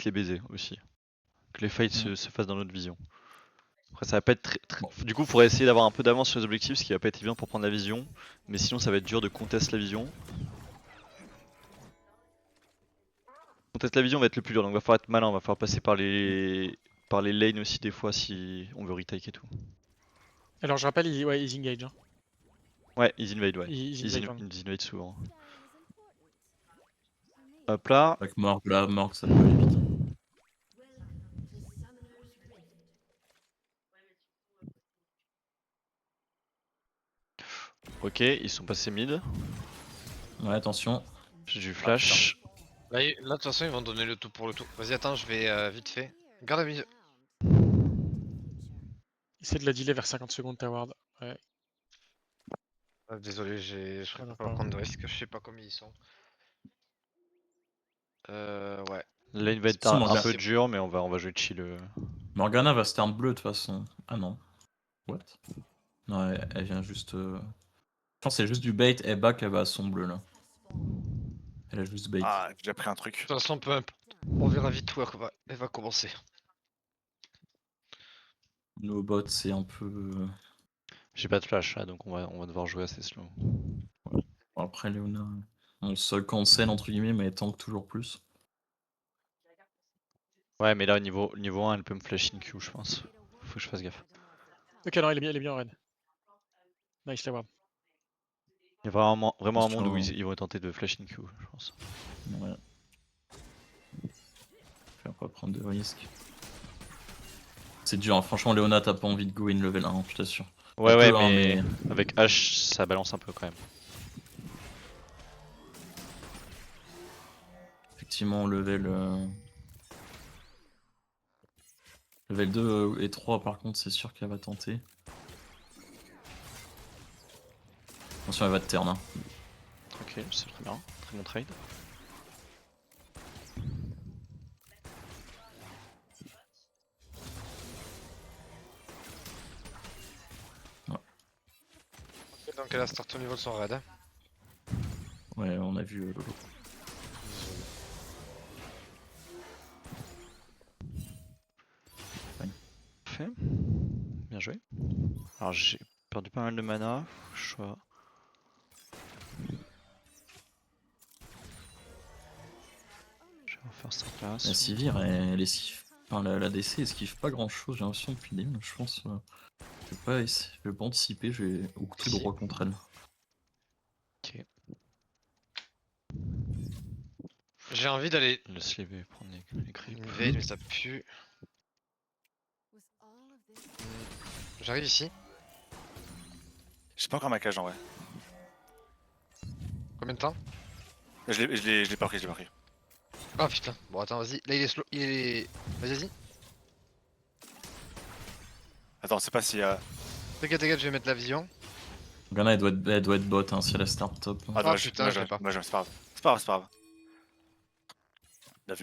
puisse les baiser aussi. Que les fights se fassent dans notre vision. Après ça va pas être Du coup faudrait essayer d'avoir un peu d'avance sur les objectifs, ce qui va pas être évident pour prendre la vision. Mais sinon ça va être dur de contester la vision. Contester la vision va être le plus dur, donc va falloir être malin, va falloir passer par les lanes aussi des fois si on veut retake et tout. Alors je rappelle, ouais, easy engage. Hein. Ouais, easy invade, ouais. Easy Easy invade, invade souvent. Hop là. Avec Morg là, Morg ça peut aller vite. Ok, ils sont passés mid. Ouais, attention. J'ai du flash. Là, de toute façon, ils vont donner le tout pour le tout. Vas-y, attends, je vais vite fait. Garde la vision. Essaie de la delay vers 50 secondes ta ward. Ouais. Ah, désolé, je non, préfère pas pas prendre de risques, je sais pas combien ils sont. Ouais. Lane va être C'est bon, un là. peu dur, mais on va jouer chill. Morgana va stern bleu de toute façon. Ah non. What? Non, elle vient juste. Je pense que c'est juste du bait et back, elle va à son bleu là. Elle a juste bait. Ah, j'ai déjà pris un truc. De toute façon, peu importe. On verra vite où elle va commencer. Nos bots, c'est un peu. J'ai pas de flash là, donc on va devoir jouer assez slow. Bon, après, Léona, on se cancel entre guillemets, mais elle tank toujours plus. Ouais, mais là, au niveau 1, elle peut me flash in Q, je pense. Faut que je fasse gaffe. Ok, non, elle est bien en raid. Nice la ward. Il y a vraiment un monde où Attention. ils vont tenter de flash in Q, je pense. Ouais. Faire pas prendre de risques. C'est dur, hein. Franchement, Léona, t'as pas envie de go in level 1, je t'assure. Ouais, On ouais, peut, hein, mais avec H, ça balance un peu quand même. Effectivement, level 2 et 3, par contre, c'est sûr qu'elle va tenter. Attention, elle va te turn. Hein. Ok, c'est très bien. Très bon trade. Donc elle a start au niveau de son raid. Hein. Ouais, on a vu Lolo. Parfait. Bien joué. Alors j'ai perdu pas mal de mana. Faut que je sois... Je vais refaire cette classe. La Sivir, elle esquive. Enfin, la DC esquive pas grand chose, j'ai l'impression depuis le début. Je pense. Je vais pas anticiper, je vais au tout droit contre elle. Ok. J'ai envie d'aller Laisse les prendre les creeps. invade, mais ça pue. J'arrive ici. J'ai pas encore ma cage en vrai. Combien de temps? Je l'ai pas pris, je l'ai pas pris. Ah putain. Bon, attends, vas-y. Là, il est slow. Il est. Vas-y. Attends, c'est pas s'il y a. T'inquiète, je vais mettre la vision. Morgana, elle doit être bot hein, si elle a start top. Ah, dommage, putain, dommage, je l'ai pas. dommage, c'est pas grave. C'est pas grave, c'est pas grave.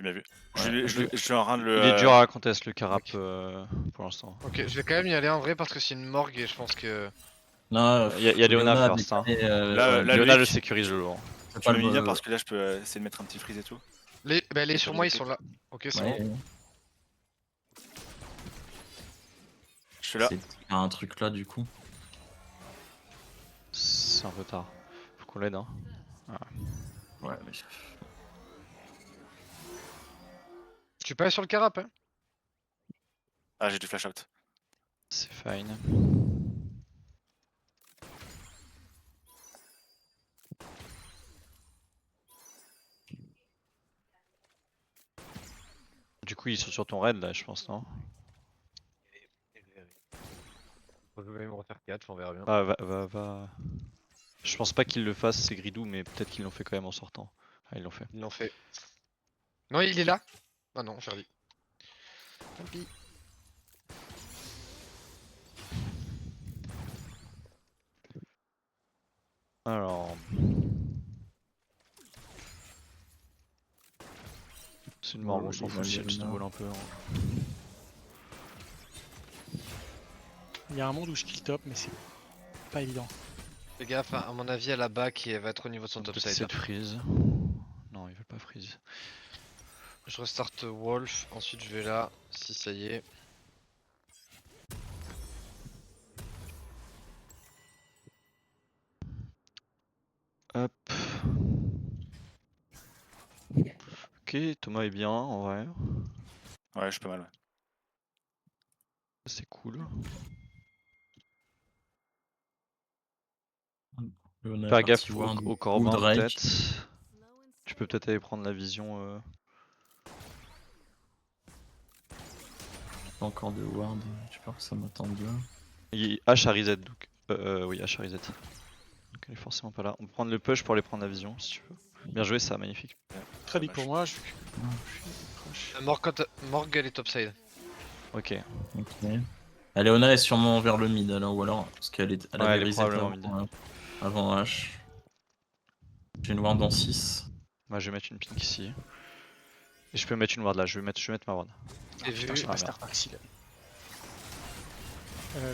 Bien vu. Ouais, Je suis en train de le. Il est dur à contest le carap pour l'instant. Ok, je vais quand même y aller en vrai parce que c'est une morgue et je pense que. Non, Il y a Léona first. Hein. Là, Léona lui, le sécurise le lourd. c'est Tu pas me mis bien le. parce que là je peux essayer de mettre un petit freeze et tout. Les sur moi, ils sont là. Ok, c'est Ouais, bon. Je suis là. il y a un truc là du coup. C'est un peu tard. Faut qu'on l'aide. Hein. Ouais, mais. Je suis pas allé sur le carap, hein. Ah, j'ai du flash out. C'est fine. Du coup, ils sont sur ton raid là, je pense, non? Je vais même refaire 4, on verra bien. Ah, va. Je pense pas qu'ils le fassent, c'est Gridou, mais peut-être qu'ils l'ont fait quand même en sortant. Ah, ils l'ont fait. Ils l'ont fait. Non, il est là. Ah non, j'ai dit. Tant pis. Alors. C'est une mort, on s'en fout si elle snowball un peu. Hein. Il y a un monde où je kill top, mais c'est pas évident. Fais gaffe, hein, à mon avis, elle a bas qui va être au niveau de son Peut-être topside. cette freeze. Non, ils veulent pas freeze. Je restart Wolf, ensuite je vais là, si ça y est. Hop. Ok, Thomas est bien en vrai. Ouais, je suis pas mal. Ouais. C'est cool. Léona est Faire parti gaffe ward au ou Corbin Drake. peut-être. Tu peux peut-être aller prendre la vision. Pas encore de ward, j'ai peur que ça m'attende bien. H à reset donc. Oui, H à reset. Donc elle est forcément pas là. On peut prendre le push pour aller prendre la vision si tu veux. Bien joué ça, magnifique. Très vite Dommage. pour moi, je suis proche. Morg elle est topside. Ok. Ok. Léona est sûrement vers le mid alors, ou alors, parce elle Ouais, avait elle est reset probablement avant, mid. avant H. J'ai une ward dans 6. Moi je vais mettre une pink ici. Et je peux mettre une ward là, je vais mettre ma ward. T'es Putain, vu. j'ai Ah, pas merde. start maxi là.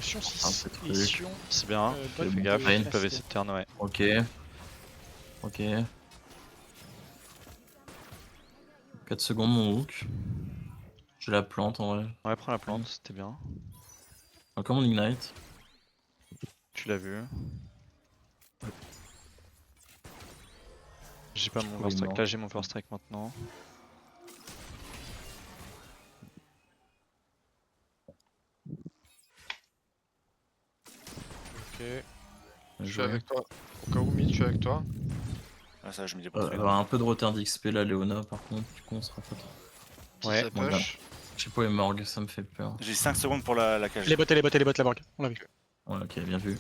Sion Un 6 peu et truc. Sion. C'est bien. Dolph Fais de gaffe, Fine. ils peuvent Tenacity. essayer de turn, ouais. Ok. Ok. 4 secondes mon hook. Je la plante en vrai. Ouais, prends la plante, c'était bien. Encore mon ignite. Tu l'as vu. J'ai pas mon Chico est first strike. mort. Là j'ai mon first strike maintenant. Ok. Bien Je suis joué. avec toi. Au cas où mid, je suis avec toi. Ah, ça, je me débrouille très Elle bien. aura un peu de retard d'XP là, Léona, par contre, du coup on sera pas trop. Si Ouais, ça bon, push. Chipo et Morgue, ça me fait peur. J'ai 5 secondes pour la cage. Les bottes, la banque. On l'a vu. Ouais, ok, bien vu.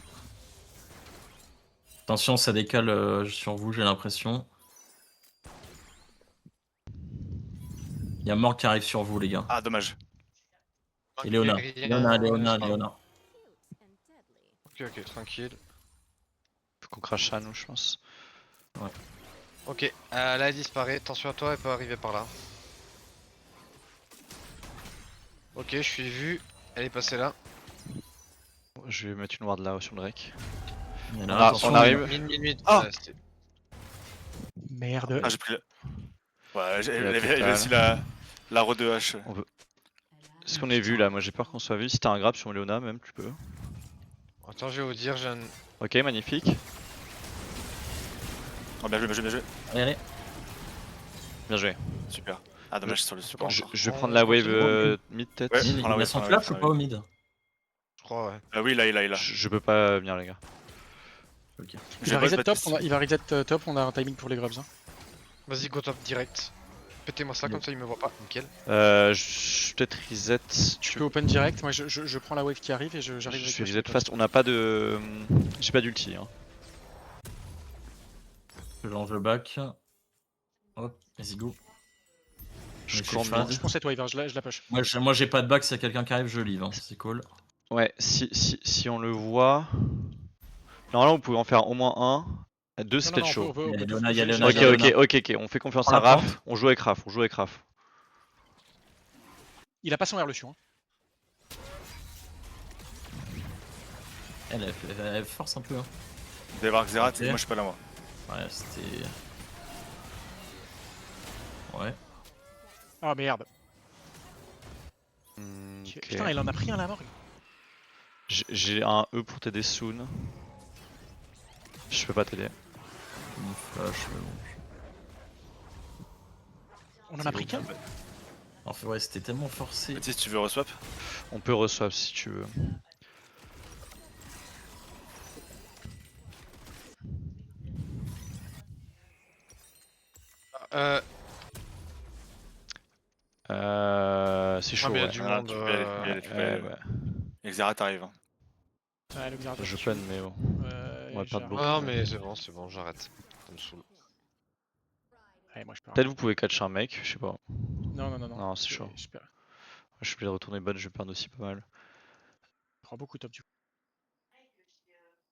Attention, ça décale sur vous, j'ai l'impression. Il y a Morgue qui arrive sur vous, les gars. Ah, dommage. Et Léona. Léona. Ok, tranquille. Faut qu'on crache ça nous je pense. Ok, là elle disparaît. Attention à toi, elle peut arriver par là. Ok, je suis vu. Elle est passée là. Je vais mettre une ward là sur le Drake. Et Ah, attention, on arrive. Mid. Ah Ouais, c'était- Merde. Ah, j'ai pris le. Ouais, Il y a j'avais total. aussi la re de H. Est-ce qu'on est vu là? Moi j'ai peur qu'on soit vu. Si t'as un grab sur Leona même, tu peux. Attends, je vais vous dire, j'ai un. Ok, magnifique. Oh, bien joué, bien joué, bien joué. allez. Bien joué. Super. Ah, dommage, c'est sur le support. Je encore. vais prendre la wave continue. mid peut-être. Ouais. Il prends la a wave, son prends la flash wave, ou prends pas la au mid? Je crois, ouais. Ah oui, là, il a. Je peux pas venir les gars. Ok. Il J'ai va pas reset de top, bâtisse. il va reset top, on a un timing pour les grubs. Hein. Vas-y, go top direct. Pétez-moi ça, Go. comme ça il me voit pas. Nickel. Je peut-être reset. Tu peux open direct, moi je prends la wave qui arrive et j'arrive Je avec suis le reset top. fast. On n'a pas de. J'ai pas d'ulti. Hein. Je lance le back. Hop, vas-y go. Je Mais cours je fais mid. Je prends cette wave, hein, je la push. Moi j'ai pas de back, s'il y a quelqu'un qui arrive, je leave. Hein. C'est cool. Ouais, si on le voit. Normalement, vous pouvez en faire au moins un. Deux, c'est Non, peut-être non, chaud. on Il y a peut tout. Léona, il y a j'ai- Léona, Ok, il y a ok, Léona. ok. On fait confiance Prends à la Raph. plante. On joue avec Raph. Il a pas son R le Sion. Hein. Elle force un peu. Hein. Vous allez voir Xerath, Ok. et moi, je suis pas là, moi. Ouais, c'était. Ouais. Ah merde. Ok. Putain, il en a pris un la mort. J'ai un E pour t'aider soon. Je peux pas t'aider. Mon flash, mais bon. On en a pris qu'un. En fait, ouais, c'était tellement forcé. Si tu veux reswap. On peut reswap si tu veux. C'est chaud, mais il y a ouais. du Ah, monde. tu peux y aller, tu peux y aller, tu peux y aller. Ouais. Et Xerath arrive. Hein. Ouais, le Xerath, Je dessus. peux, mais bon. On va perdre j'arrête. beaucoup. Ah non, mais c'est bon, j'arrête. Ça me saoule. Ouais, moi je perds. Peut-être vous pouvez catch un mec, je sais pas. Non. Non, c'est chaud. Je perds. Je suis obligé de retourner bot, je vais perdre aussi pas mal. Je prends beaucoup top du coup.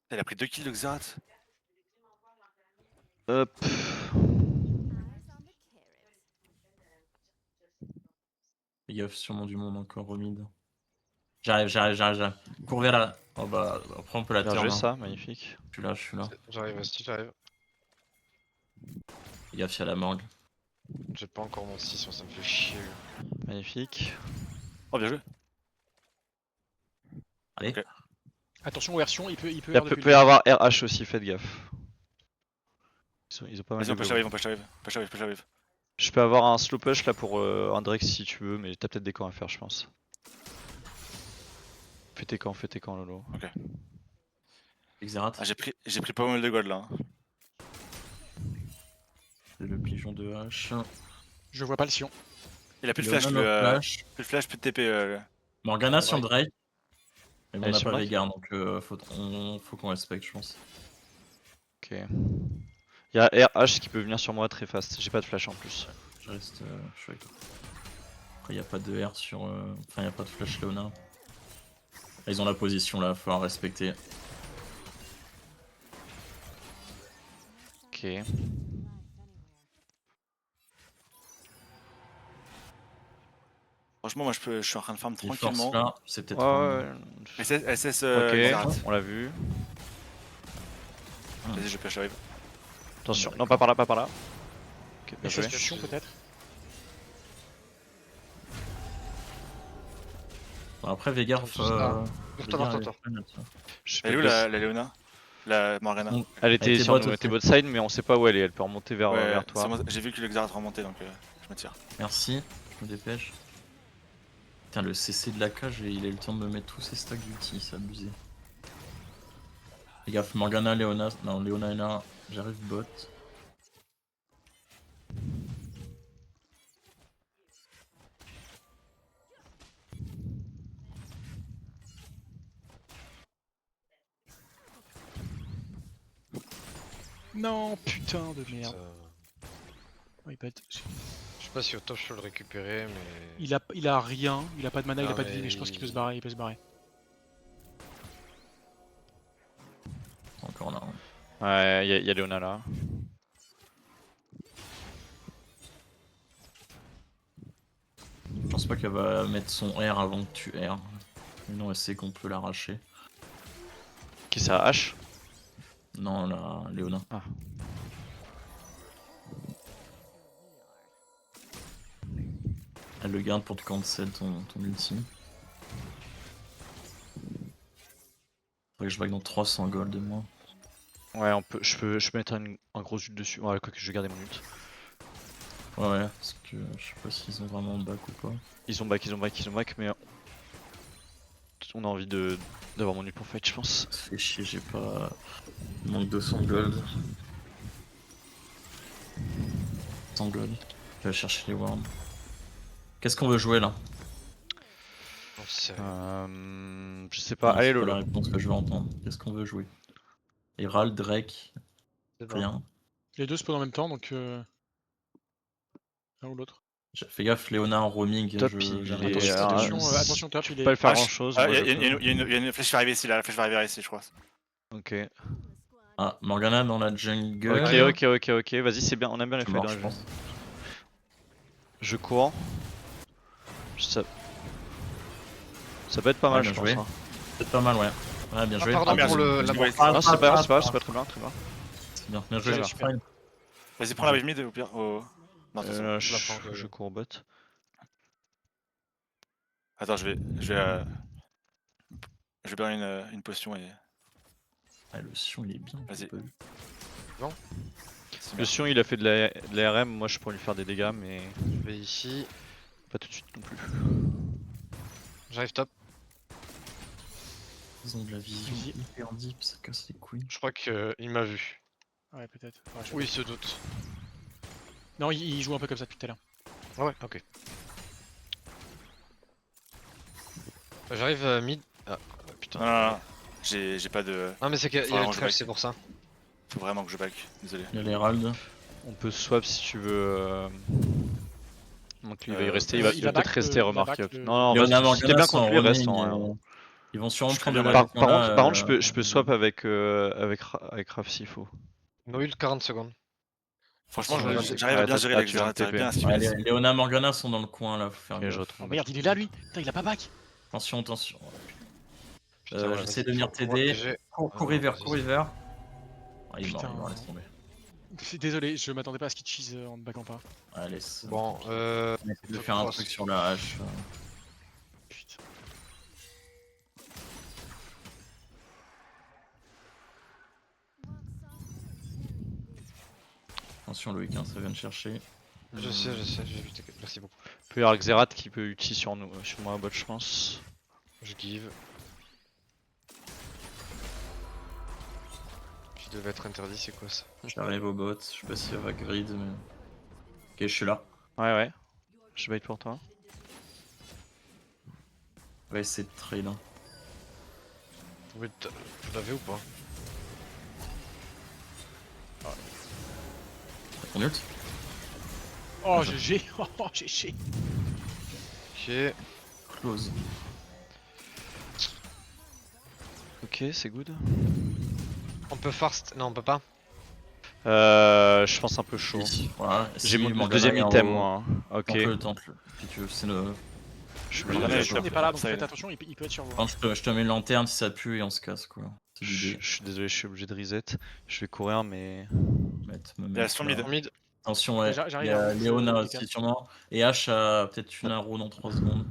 Elle a pris 2 kills, le Xerath. Hop. Fais gaffe, sûrement du monde encore au mid. J'arrive. Cours vers là. Oh bah, après on peut la Bien turn. joué Hein. ça, magnifique. Je suis là. J'arrive, vas-y, j'arrive. Fais gaffe, il y a la morgue. J'ai pas encore mon 6, ça me fait chier. Magnifique. Oh, bien joué. Allez. Ok. Attention aux versions, il peut Il avoir peut depuis y le avoir RH aussi, faites gaffe. Ils ont pas mal Vas-y, de on push glow. la wave, on push la wave. Push la wave, push la wave. Je peux avoir un slow push là pour un Drake si tu veux, mais t'as peut-être des camps à faire, je pense. Fais tes camps, Lolo. Xerath, Ah, j'ai pris pas mal de gold là. Hein. le pigeon de hache. Je vois pas le Sion. Il a plus de Leona flash, no flash. plus de flash, plus de TP. Morgana sur Ouais. Drake. Mais bon, on Allez, n'a sur pas Drake. Veigar, donc faut qu'on respecte, je pense. Ok. Il y a RH qui peut venir sur moi très fast, j'ai pas de flash en plus. Je reste. Je suis avec toi. Après, il n'y a pas de R sur. Enfin, il n'y a pas de flash Leona. Ils ont la position là, faut la respecter. Ok. Franchement, moi je suis en train de farm Les tranquillement. forces là, c'est peut-être. Ouais, SS, ok, Xerath. on l'a vu. Vas-y, je push la wave. Attention, non pas par là, pas par là. Ok, bien Les joué. Sion peut-être. Bon, après, Veigar. Tourne tous là. Tour. Je Elle est où la Leona? La Morgana? Elle était était sur bot nous, elle était aussi. bot side, mais on sait pas où elle est. Elle peut remonter vers, Ouais, vers toi. j'ai vu que le Xerath remontait donc je me tire. Merci, je me dépêche. Putain, le CC de la cage, il a eu le temps de me mettre tous ses stacks d'ulti, c'est abusé. Fais gaffe, Morgana, Leona. Non, Leona est là, j'arrive bot. Non, putain de merde. Ouais, bête. Je sais pas si au top je peux le récupérer, mais. Il a rien, il a pas de mana, il a Ah, pas de vie, mais mais je pense qu'il peut se barrer, il peut se barrer. Encore là. Ouais, y a Leona là. Je pense pas qu'elle va mettre son R avant que tu R. Non, elle sait qu'on peut l'arracher. Qui ça, H? Non, la Léona. Ah. Elle le garde pour te cancel ton ulti. Faudrait que je vague dans 300 gold de moi. Ouais, je peux mettre un gros ult dessus. Ouais, quoi que je vais garder mon ult. Ouais, parce que je sais pas s'ils ont vraiment back ou pas. Ils ont back, mais on a envie d'avoir mon ult pour fight, je pense. Ça fait chier, j'ai pas. Il manque 200 gold. 100 gold. Je vais chercher les worms. Qu'est-ce qu'on veut jouer là? Non, c'est. Je sais pas, Non, allez c'est Lolo. la réponse que je veux entendre. Qu'est-ce qu'on veut jouer? Herald, Drake, C'est rien. Les deux se posent en même temps, donc l'un ou l'autre. Fais gaffe, Léona en roaming. Top, j'ai il un est. peu- Attention, top, Je il peux est. pas le faire Ah, grand chose. Il y a une flèche qui va arriver ici, là, la flèche va arriver ici, je crois. Ok. Ah, Morgana dans la jungle. Ok, vas-y, c'est bien, on aime bien les Tu fights meurs, dans je le pense. jeu. Je cours. Ça peut être pas mal, Ouais, je bien pense. joué. Hein. C'est pas mal, ouais. Ouais, bien joué. pardon merde, pour je- la je- mort. Non, c'est pas grave, c'est pas très bien, très bien. C'est bien, bien joué. Très bien. Super. Fine. Vas-y, prends la wave mid au pire. Non, attention. Je cours au bot. Attends, je vais faire une potion et. Ah, le Sion, il est bien. Vas-y. j'ai pas vu. c'est Le bien. Sion il a fait de la RM, moi je pourrais lui faire des dégâts, mais Je vais ici. pas tout de suite non plus. J'arrive top. Ils ont de la vision Vas-y. hyper deep, ça casse les couilles. Je crois qu'il m'a vu. Ouais, peut-être. Ouais, Oui, il se doute. Non, il joue un peu comme ça depuis tout à l'heure. Ah ouais, ok. J'arrive mid. Ah, putain. Non, j'ai pas de. Non, mais c'est qu'il y a Vraiment, le je trèfle, back. c'est pour ça. Faut vraiment que je back, désolé. Il y a l'Herald. On peut swap si tu veux. Donc il va y Euh, rester, il il va va peut-être back rester, il va remarque. back le- Non, Léona reste, si t'es Morgana bien sont en contre lui, reste. roaming, ils vont sûrement Je prendre ferai le bien Par Malekona, contre, je peux swap avec Raph s'il faut. No ult 40 secondes. Franchement, Ouais, j'arrive à bien gérer les tu viens de Xerath, t'arrives TP. bien à Ouais, situer. Léona Morgana sont dans le coin là, faut faire Ok, je gaffe. retourne. Oh merde, il est là lui. Putain, il a pas back. Attention, attention. Putain, ouais, J'essaie vas-y, de venir faut t'aider. protéger. Cours Ah, river, vas-y. cours river. Ah, il est mort, Putain. laisse tomber. Désolé, je m'attendais pas à ce qu'il cheese en back en pas. Allez, Bon, on essaie de faire un cross. truc sur la hache. Putain. Attention Loïc, hein, ça vient de chercher. je sais, j'ai vu. Merci beaucoup. Il peut y avoir Xerath qui peut ulti sur nous, sur moi à bot, je pense. Je give. Qui devait être interdit, c'est quoi ça? J'arrive au bot, je sais pas s'il y aura grid, mais. Ok, je suis là. Ouais, ouais. Je bait pour toi. On va essayer de trade. Hein. Vous l'avez ou pas? T'as ton ult? Oh GG. Oh GG. Ok. Close. Ok, c'est good. On peut fast. Non, on peut pas. Je pense un peu chaud. Oui, voilà. J'ai Si mon Morgana deuxième est en item haut, moi. Hein. Ok. Tente-le, tente-le. Si tu veux, c'est le. Je suis Morgana obligé est de- chaud. On n'est pas là, donc Ça faites aide. attention, il peut être sur vous. Enfin, je te mets une lanterne si ça pue et on se casse quoi. C'est je l'idée. suis désolé, je suis obligé de reset. Je vais courir, mais. Me Il y a mettre son là. mid. Mid. Attention, ouais. J'arrive, Il y a hein, Léona je aussi décale. sûrement. Et H a peut-être une arrow dans 3 secondes.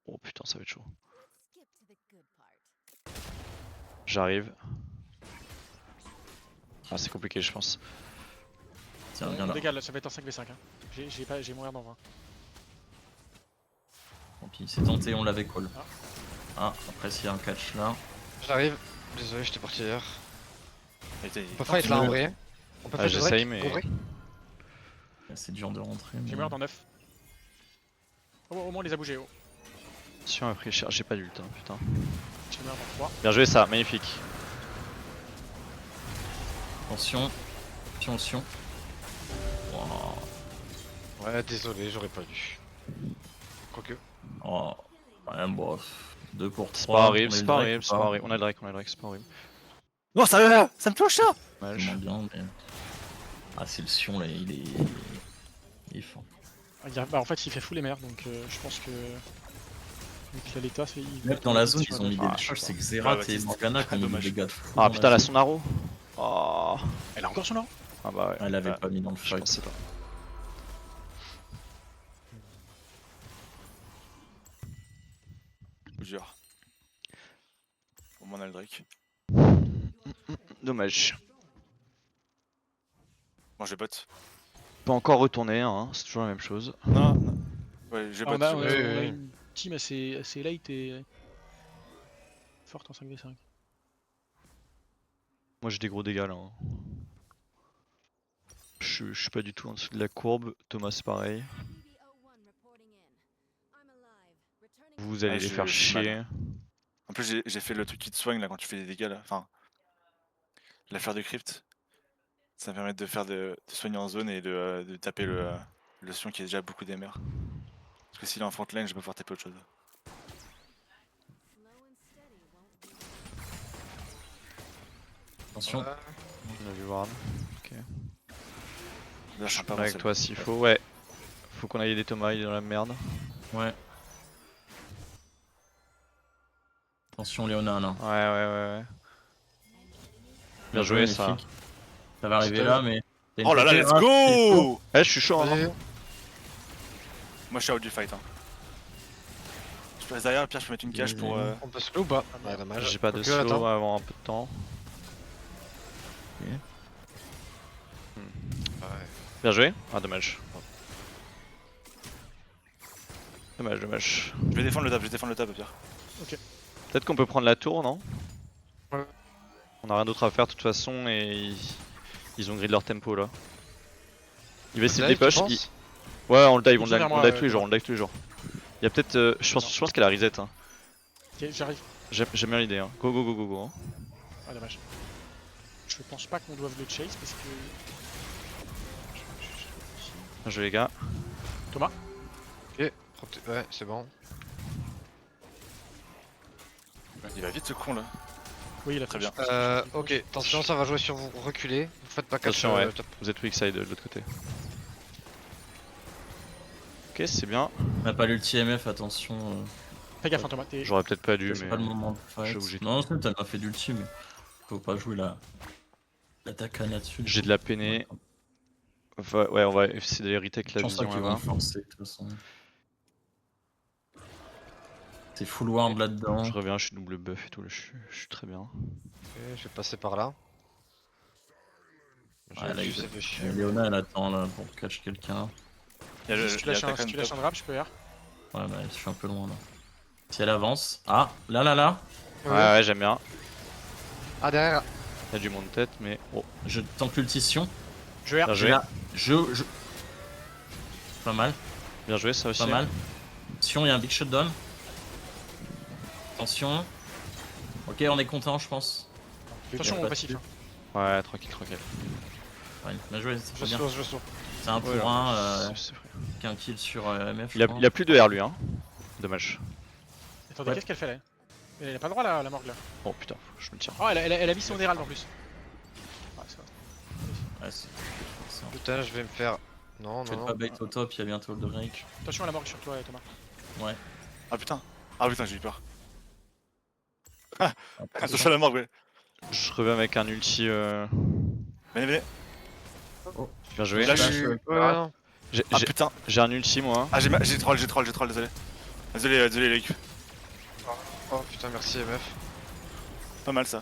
Oh putain, ça va être chaud. J'arrive. Ah, c'est compliqué, je pense. Tiens, viens On là. décale, ça va être un 5v5. Hein. J'ai mon air dans 20. Tant pis, c'est tenté, on l'avait call. Ah, après s'il y a un catch là. J'arrive. Désolé, j'étais parti ailleurs. Il était- On peut fight là en vrai. On peut Ah, fight le j'essaye, Drake, mais- en vrai. C'est dur de rentrer. J'ai mais- mon air dans 9. Oh, au moins on les a bougés. Oh. Si on a pris cher, j'ai pas d'ult, hein, putain. J'ai mon air dans 3. Bien joué ça, magnifique. Attention. Attention. Wow. Ouais, désolé, j'aurais pas dû. Quoique. Oh. Ouais, bof. 2 pour 3. C'est pas horrible, c'est pas horrible, c'est pas horrible. On a le Drake, c'est pas horrible. Non, ça me touche ça! Dommage. Tellement bien, mais. Ah, c'est le Sion là, il est. Il est fort. Bah, en fait, il fait full MR, donc je pense que. Vu qu'il a l'état, c'est. Même dans la zone, ils ont mis des Ah, charges, c'est Ouais, Xerath et Baptiste, Morgana très qui ont mis des dommage. dégâts de fou. Ah dans putain, la la zone. Sonaro. Oh. Elle a encore son air. Ah bah ouais. Elle l'avait Ouais, pas mis dans le je fight. pensais pas. Je vous jure. Au moins on a le Drake. Dommage. Bon, j'ai bot. Pas encore retourné, hein, c'est toujours la même chose. Non, non. Ouais, j'ai Ah, bot. on a, j'ai on bot. a- oui, on a oui. une team assez late et. forte en 5v5. Moi j'ai des gros dégâts là. Hein. Je suis pas du tout en dessous de la courbe. Thomas c'est pareil. Vous allez Ah, les je- faire j'ai mal. chier. En plus, j'ai fait le truc qui te soigne là quand tu fais des dégâts là. Enfin, l'affaire de crypt. Ça me permet de faire de soigner en zone et de taper le Sion qui est déjà beaucoup d'MR. Parce que s'il est en front lane, je vais pouvoir taper autre chose. Attention. Ouais. On a vu Ward. Là, je suis Je pas suis avec avancé. toi s'il faut. Ouais. Faut qu'on aille aider Thomas, il est dans la merde. Ouais. Attention, Léona là. Ouais. Bien joué ça. magnifique. Ça va arriver C'était- là, mais. t'as une Oh là là, TP, let's hein, go! Eh, je suis chaud. Hein. Vas-y. Moi, je suis out du fight. Hein. Je passe derrière, Pierre, je peux mettre une cage pour. On peut slow ou pas? Ouais, dommage. J'ai pas de Quoique, slow attends. avant un peu de temps. Ouais. Bien joué. Ah dommage. Dommage. Je vais défendre le tab, Pierre. Peut-être qu'on peut prendre la tour, non? Ouais. On a rien d'autre à faire de toute façon et ils ont grid leur tempo là. Il va essayer de Dive, tu dépush. penses? Ouais, on le dive, on Ils le sont dive, vers moi, on le dive ouais, tous les jours, on le dive tous les jours. Il y a peut-être. Je pense qu'elle a reset. Hein. Ok, j'arrive. J'aime bien l'idée. Hein. Go. Hein. Ah, dommage. Je pense pas qu'on doive le chase parce que. Bien joué les gars. Thomas. Ok. Ouais, c'est bon. Il va vite ce con là. Oui, il a Très touché. bien. Ok, attention, ça va jouer sur vous. Reculez. Vous faites pas catch. Attention, ouais. Top. Vous êtes weak side de l'autre côté. Ok, c'est bien. On n'a pas l'ulti MF, attention. Fais gaffe, hein, Thomas. T'es. J'aurais peut-être pas dû, C'est mais. pas le moment de je suis fight. obligé de- Non, c'est t'as pas fait d'ulti, mais faut pas jouer l'attaque là-dessus. J'ai de la peinée. Ouais, on va essayer d'aller retake Je la pense pas vision qu'ils vont là-bas. me forcer de toute façon. C'est full ward là-dedans. Je reviens, je suis double buff et tout, là, je suis très bien. Ok, je vais passer par là. Ouais, là, Juste fait chier. Léona elle attend là pour catch quelqu'un. Il y a Si tu lâches un drap, je peux R. Ouais, bah je suis un peu loin là. Si elle avance. Ah, là. Ouais, j'aime bien. Ah, derrière. Il y a du monde tête, mais. Oh, Je tente l'ultition. Je R. bien J'ai joué. là. Je. Pas mal, Bien joué, ça aussi. pas mal. Attention, il y a un big shutdown. Attention. Ok, on est content, je pense. Attention, y a au pas passif. de- hein. Ouais, tranquille. Ouais, bien joué, c'est Je très bien. source, je source. C'est un Ouais, pour un, c'est vrai. qu'un kill sur MF. Il a plus de R lui, hein. Dommage. Attendez, Ouais. qu'est-ce qu'elle fait là? Elle a pas le droit la morgue là. Oh putain, je me tiens. Oh, elle a mis son Hérald en plus. Ouais, ça va. Ouais, c'est ça. Putain, je vais me faire. Non, Faites non, pas non. bait au top, il y a bientôt le Drake. Attention à la morgue sur toi, Thomas. Ouais. Ah putain, j'ai eu peur. Attention à la mort, ouais. Je reviens avec un ulti. Venez. Bien joué. Là, je Flash, suis- ouais. Ouais, non. Ah putain, J'ai un ulti moi. ah j'ai troll, désolé. Désolé les gars. Oh putain, merci MF. Pas mal ça.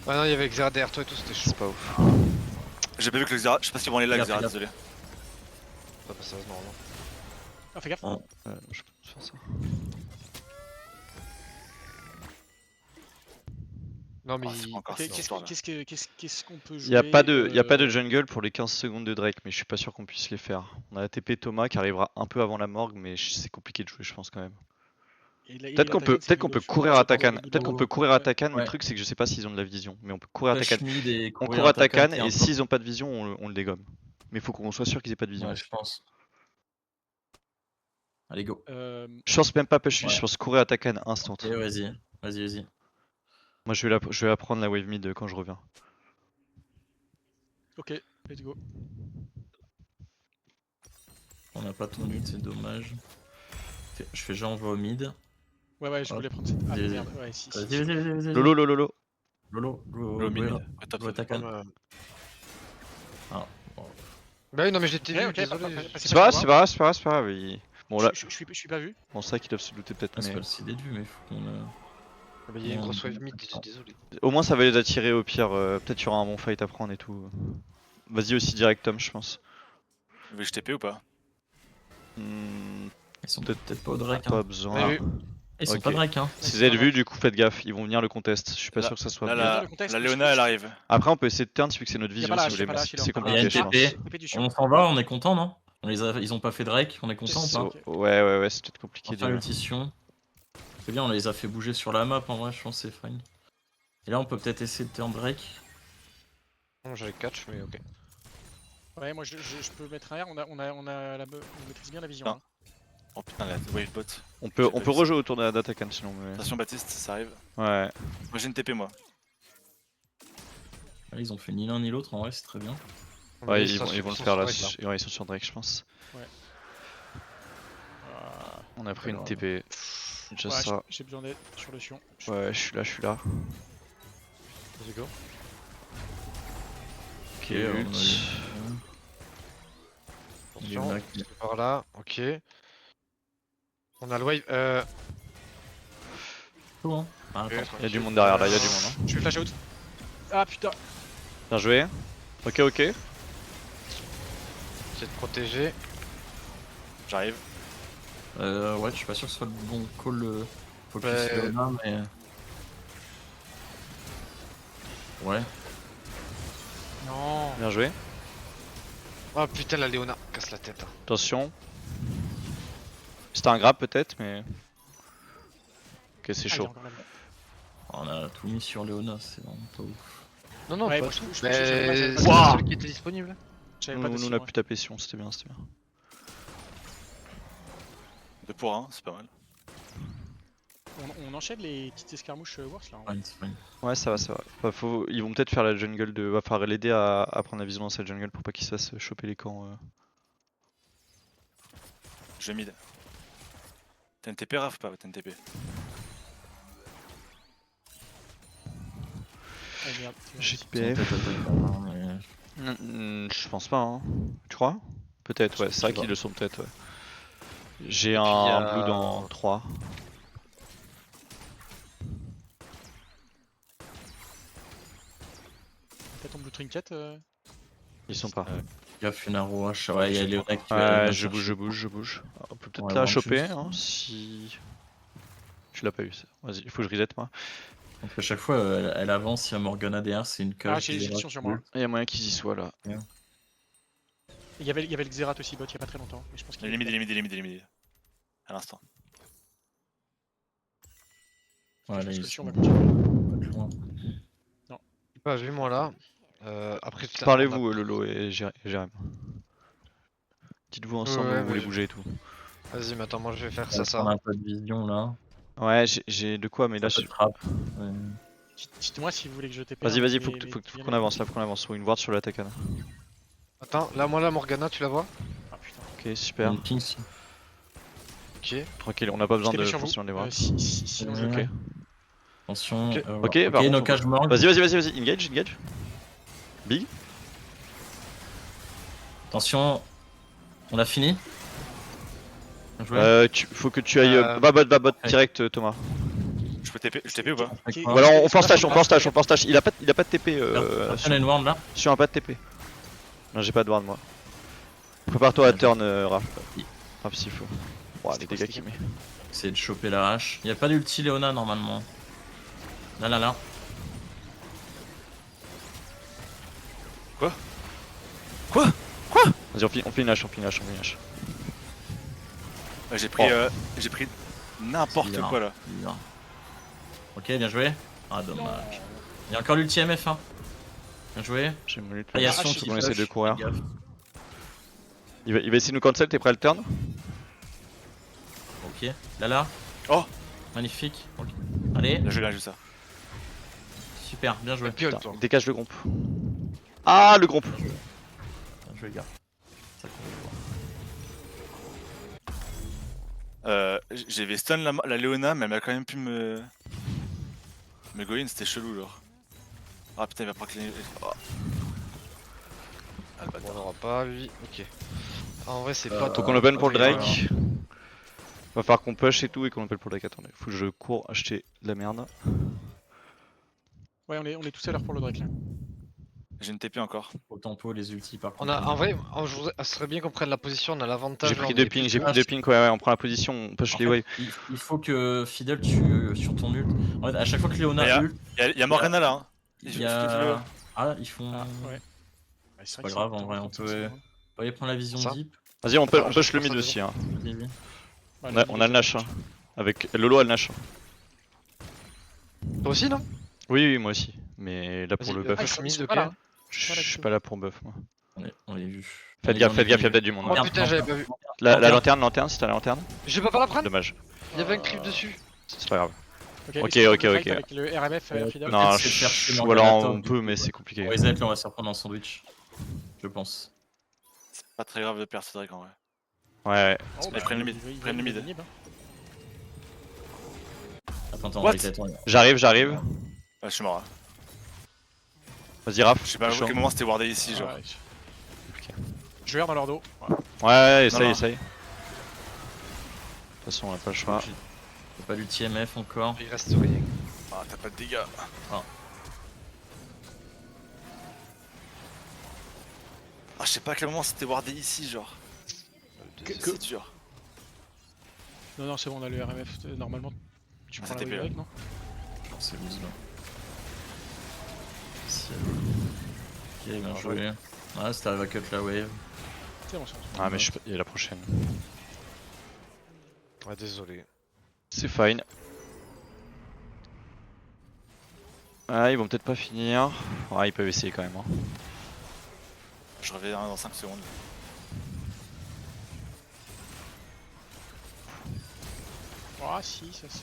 Ouais, non, il y avait Xera derrière toi et tout, c'était chaud. C'est pas ouf. J'ai pas vu que le Xera, je sais pas s'ils vont aller là, Regarde, Xera, regarde. désolé. Pas passé normalement. Ah, fais gaffe. Je peux faire ça. Non, mais Ah, c'est pas encore Ok, cette histoire-là. qu'est-ce qu'on peut jouer? Il y a pas de jungle pour les 15 secondes de Drake, mais je suis pas sûr qu'on puisse les faire. On a ATP Thomas qui arrivera un peu avant la morgue, mais c'est compliqué de jouer, je pense quand même. Peut-être qu'on peut courir à Takan. Peut-être qu'on peut courir à Takan. Le Ouais. truc c'est que je sais pas s'ils ont de la vision, mais on peut courir à Flash Takan. mid et On courir court à Takan qui est un et peu- s'ils ont pas de vision, on le dégomme. Mais faut qu'on soit sûr qu'ils aient pas de vision. Ouais, je pense. Allez, go. Je pense même pas push, Ouais. je pense courir à Takan instant. Ok, vas-y. Moi je vais la prendre la wave mid quand je reviens. Ok, let's go. On n'a pas ton ult, c'est dommage. Je fais genre, on va au mid. Ouais, je Hop. voulais prendre cette. Ah Vas-y, merde, ouais, si. Vas-y. Lolo. Lolo, Le mid, go, ouais, top. go Takan. Bah oui, non, mais je l'ai Ouais, vu, ok, désolé. C'est pas grave. Bon là, Je suis pas vu. bon ça qu'ils doivent se douter peut-être, Ah, c'est mais pas le CD de vue, mais faut qu'on. Ah, bah, il y a une Non, grosse wave non, mid, non. désolé. au moins ça va les attirer au pire. Peut-être qu'il y aura un bon fight à prendre et tout. Vas-y aussi direct Tom, je pense. Vous voulez que je TP ou pas? Hmm, Ils sont Peut-être peut-être pas au Drake. pas Hein. besoin. Ouais, Ils sont Ok. pas Drake, hein. Si vous avez vu, du coup faites gaffe, ils vont venir le contest. Je suis pas Là- sûr que ça soit Là, bien. Dans la le contexte, Léona, elle arrive. Après on peut essayer de turn vu que c'est notre Y a vision pas si là, vous y a voulez, pas mais là, je c'est suis là. compliqué je Il y a pense. une TP. TP du chiant. On s'en va, on est content, non Ils ont pas fait Drake, on est content ou C'est- pas Ok. Ouais, c'est peut-être compliqué Enfin, de... l'ultition. C'est bien, on les a fait bouger sur la map, en vrai, je pense que c'est fine. Et là, on peut peut-être essayer de turn Drake. Non, j'avais catch, mais ok. Ouais, moi je peux mettre un R, on maîtrise bien la vision. Non. hein. Oh putain, la wave bot. On J'ai peut pas vu ça. rejouer autour d'Atakan sinon, mais... Attention Baptiste, ça arrive. Ouais. Moi j'ai une TP moi. Là, ils ont fait ni l'un ni l'autre, en vrai, c'est très bien. Ouais, Mais ils ça, vont le sont faire là. sur Drake, Ouais, ils sont sur Drake, je pense. On a pris une Alors, TP. Déjà Ouais, ça. j'ai besoin d'aide sur le Sion. Ouais, je suis là. Let's go. Ok, on a ult. Il est Attention, là, c'est par là, ok. On a le wave. Tout, hein. Ah, Ok, attends. Il y a du monde derrière là, il y a du monde. Hein. Je vais flash out. Ah putain. Bien joué. Ok. J'essaie de protéger. J'arrive. Ouais, je suis pas sûr que ce soit le bon call focus Ouais. Léona, mais. Ouais. Non. Bien joué. Oh putain, la Léona casse la tête. Hein. Attention. C'était un grab peut-être, mais... Ok, c'est Ah, il y a chaud. encore la vie. On a tout mis sur Léona, c'est vraiment pas ouf. Non, non, Ouais, pas moi, je tout. trouve- je Mais trouve que j'avais pas- c'est j'avais pas- celui qui était disponible. J'avais Nous, pas de on Sion, a ouais. pu taper Sion, c'était bien. 2 pour 1, c'est pas mal. On enchaîne les petites escarmouches worse là. hein. Fine, c'est fine. Ouais, ça va. Bah, ils vont peut-être faire la jungle de... Va falloir l'aider à prendre la vision dans cette jungle pour pas qu'il se fasse choper les camps. Je vais mid. T'as une TP Raph ou pas? T'as une TP. Ah, merde. J'ai Ils ont PF. peut-être attaqué, hein, mais Je pense pas, hein. Tu crois? Peut-être, ouais, c'est vrai qu'ils le sont peut-être, ouais. J'ai puis, un blue dans 3. T'as ton blue trinket Ils sont pas. Gaffe, une arrow H. Ouais, il y a Léona qui va Ouais, bien je bouge, chercher. je bouge, je bouge. On peut peut-être Ouais, la one choper, juice. hein, si... Tu l'as pas eu, ça. Vas-y, il faut que je reset moi. Donc à chaque fois, elle avance, il y a Morgana derrière, c'est une cage. Ah, j'ai le sur moi. Il y a moyen qu'ils y soient là. Il y avait le Xerath aussi bot il y a pas très longtemps. Mais je pense qu'il Il est mid. À l'instant. Ouais, là, pense que ils le sont on va continuer. pas loin. Pas vu moi là. Après tout à- on a- Parlez-vous, Lolo et Jérém. Dites-vous ensemble Ouais, où vous mais voulez je- bouger et tout. Vas-y, mais attends, moi je vais faire On ça. a un peu de vision là. Ouais, j'ai de quoi, mais là... Ça peut trap. Ouais. Dites-moi si vous voulez que je TP. Vas-y, hein, vas-y, mais- faut mais bien qu'on avance là, faut qu'on avance. Faut une ward sur la Takana. Attends, là, moi, la Morgana, tu la vois? Ah putain. Ok, super. Une ping si. Ok. Tranquille, on n'a pas besoin Je de TP sur forcément les vous. voir. Sinon je Ok. crains. Attention. Ok. Ok, Ok, par no contre, cage morgue. Vas-y, vas-y, engage. Big. Attention. On a fini. Bien joué. Faut que tu ailles. Euh, Va bot, ouais. direct, Thomas. Je peux TP ou pas? Avec Ok. moi. Ou alors on c'est force pas tâche, on force tâche. Il a pas de TP. Personne a une ward là. Sur un pas de TP. Non, j'ai pas de ward moi. Prépare-toi à turn, Raph. Raph s'il faut. Ouah, les dégâts qu'il met. Essayer de choper la hache. Y a pas d'ulti Léona normalement. Là. Vas-y, on fait une hache. Ouais, j'ai pris n'importe Bizarre. quoi là. Bizarre. Ok, bien joué. Ah, dommage. Il y a encore l'ulti MF. Hein. Bien joué. J'ai une minute. Ah, y a Faut son qu'on essaie de courir. Fais gaffe. Il va essayer de nous cancel, t'es prêt à le turn? Ok. Là. Oh. Magnifique. Ok. Allez. Là, je viens juste ça. Super. Bien joué. Piole, Putain, toi. dégage le groupe. Ah, le groupe. Bien joué, gars. Ça qu'on veut voir. J'avais stun la Léona, mais elle m'a quand même pu me go in, c'était chelou genre. Ah putain, il va prendre les. Oh. Ah, le On bâtard. n'aura pas, lui. Ok. En vrai, c'est pas Faut Faut qu'on open pour le ok, Drake. Va falloir qu'on push et tout et qu'on open pour le Drake. Attendez, faut que je cours acheter de la merde. Ouais, on est tous à l'heure pour le Drake là. J'ai une TP encore. Au tempo, les ultis par On contre. a, en vrai, ça serait bien qu'on prenne la position, on a l'avantage. J'ai là, pris on deux est pings, plus- ouais, on prend la position, on push En les fait, waves. il faut que Fidel tue sur ton ult. En fait, à chaque fois que Léona ult, Y'a Morgana là, hein. il Je y peux te le- a. Ah, ils font. Ah ouais. Ouais, c'est pas vrai que grave, c'est en vrai, on important, peut- ça, Vous voyez prendre la vision Ça deep. Vas-y, on Attends, push le je mid pense aussi. Hein. Vas-y. Ouais, On a le Nash. Hein. Avec Lolo a le Nash. Toi aussi, non? Oui, moi aussi. Mais là pour Vas-y, le buff, push ils mid, sont ok. pas là. je suis pas là pour buff moi. On est vu. Faites gaffe, il y a peut-être du monde. Oh hein. putain, j'avais pas vu. La Lanterne. lanterne, si t'as la lanterne. Je peux pas la prendre? Dommage. Il y avait un creep dessus. C'est pas grave. Ok, Ok, est-ce qu'on ok, peut le Drake ok. Avec le RMF Fidel. Non, c'est faire chez ou alors Morgana on top, peut, du mais coup. c'est compliqué. On reset, là, on va se reprendre en sandwich. Je pense. C'est pas très grave de perdre ce Drake en vrai. Ouais. Oh, Ils prennent le mid, il va prennent le mid. gagner, bah. Attends, What reset, J'arrive. Ouais, je suis mort là. Vas-y, Raph. Je sais pas à chaud. quel moment c'était wardé ici genre. Ouais. Je vais dans leur dos. Ouais. Ouais, essaye. Non. De toute façon, on a pas le choix. J'ai pas l'ulti MF encore. Il reste rien. Ah, t'as pas de dégâts. Ah. Ah, je sais pas à quel moment c'était wardé ici genre. C'est dur. Non, c'est bon, on a le RMF. Normalement, tu Ah, prends la c'était wave bien. avec, non? C'est loose là. Ok, bien joué. Ouais, c'était à cut la wave. C'est bon, c'est bon. Ah, mais il y a la prochaine. Ouais, désolé. C'est fine. Ah, ils vont peut-être pas finir. Ouais, ils peuvent essayer quand même. Hein. Je reviens dans 5 secondes. Ah, si, ça se.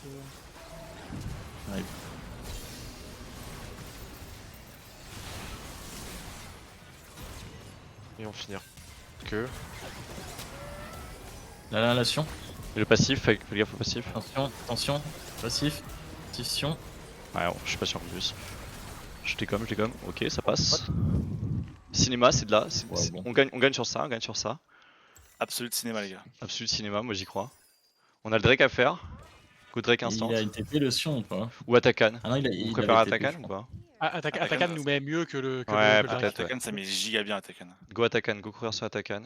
Et on finira. Que. La nation. Et le passif, fais gaffe au passif. Attention. Passif. Ouais, bon, je suis pas sûr en plus. Je décomme. Ok, ça passe. Cinéma, c'est de là. Ouais, bon. On gagne sur ça, on gagne sur ça. Absolute cinéma, les gars. Absolute cinéma, moi j'y crois. On a le Drake à faire. Go Drake instant. Il a une TP le Sion ou pas? Ou Atakan. Ah non, On préfère avait TP, Atakan je ou crois. pas? Atakan nous met mieux que le. Ouais, le peut-être. Drake. Atakan, ça met giga bien Atakan. Go Atakan, go courir sur Atakan.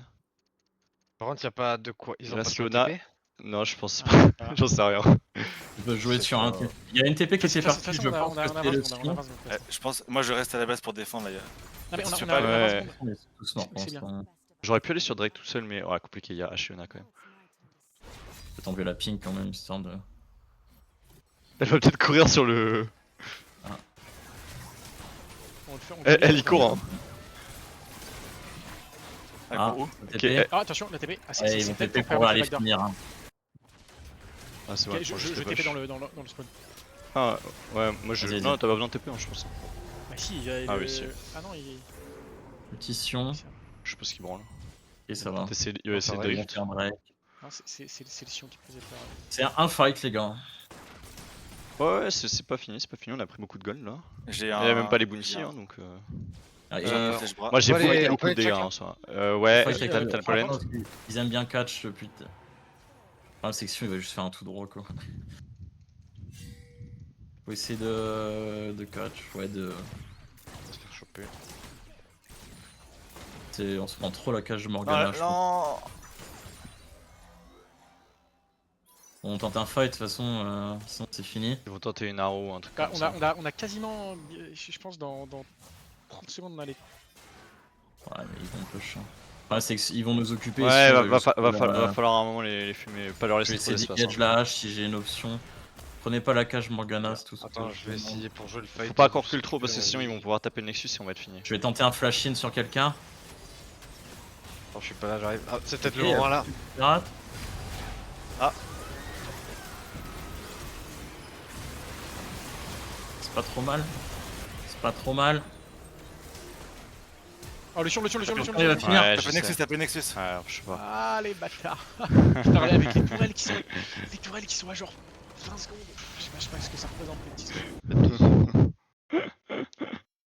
Par contre, y a pas de quoi. Ils ont Reste pas de Lona. TP. Non, je pense Ah. pas. J'en sais rien. Il peut jouer C'est sur un pas- TP. Il y a une TP qui De s'est toute partie, façon, je on pense que avance, c'était le on Sion. avance. Je pense, moi je reste à la base pour défendre, les gars. Non, mais Si tu on veux pas, avance, ouais. On est tous morts pour C'est bien. l'instant. J'aurais pu aller sur Drake tout seul, mais ouais, compliqué. Il y a Ashiona quand même. Je vais t'enlever la ping quand même, histoire de. Elle va peut-être courir sur le. on le fait, on Elle, le fait. y court, hein. Ah, Où la TP. Ok, Ah, attention, la TP. Ah, Ouais, ils vont peut-être TP pour pour faire aller le backdoor. finir. Hein. Ah, c'est Ok, vrai. je je TP dans le spawn. Ah, ouais, moi je. Vas-y, Non, vas-y. t'as pas besoin de TP, hein, je pense. Bah si, il y a Ah le- oui, si. Ah non, il. Petit Sion. Je pense qu'il branle. Et ça va. Il va essayer de Ils vont drift. faire un break. Non, c'est le Sion qui faisait peur. C'est un fight, les gars. Ouais, c'est pas fini, on a pris beaucoup de gold là. J'ai Il y un. a même pas les bounties, j'ai un- hein, donc. Ah, j'ai un flèche-bras. Moi j'ai on peut aller- on beaucoup peut de aller dégâts check, en soi. Ouais, Fight t'as avec le pollen. Ils aiment bien catch depuis. Le problème, c'est que Sion, il va juste faire un tout droit, quoi. Faut essayer de catch. Ouais, de. On va se faire choper. On se prend trop la cage de Morgana, je trouve. Non. On tente un fight, de toute façon, sinon c'est fini. Ils vont tenter une arrow ou un truc Ah, comme ça. on a quasiment. Je pense dans 30 secondes, on a les. Ouais, mais ils vont push. Le problème, c'est qu'ils vont nous occuper. Ouais, Sion, va juste, falloir à un moment les fumer, pas leur Je vais laisser trop essayer d'espace. d'engage la hache si j'ai une option. Prenez pas la cage Morgana, c'est tout ce Attends, que je vais demande. essayer pour jouer le fight. Faut pas qu'on recule trop parce que sinon ils vont pouvoir taper le Nexus et on va être fini. Je vais tenter un flash in sur quelqu'un. Attends, je suis pas là, j'arrive. Ah, c'est peut-être Ok, le moment là. Pirate. Ah. C'est pas trop mal. C'est pas trop mal. Oh, le Sion. Il va finir. Ouais, je Tape sais. Nexus, tape Nexus. Ouais, je sais pas. Ah, les bâtards. Putain, avec les tourelles qui sont à genre 20 secondes. Je sais pas ce que ça représente, les petits secondes.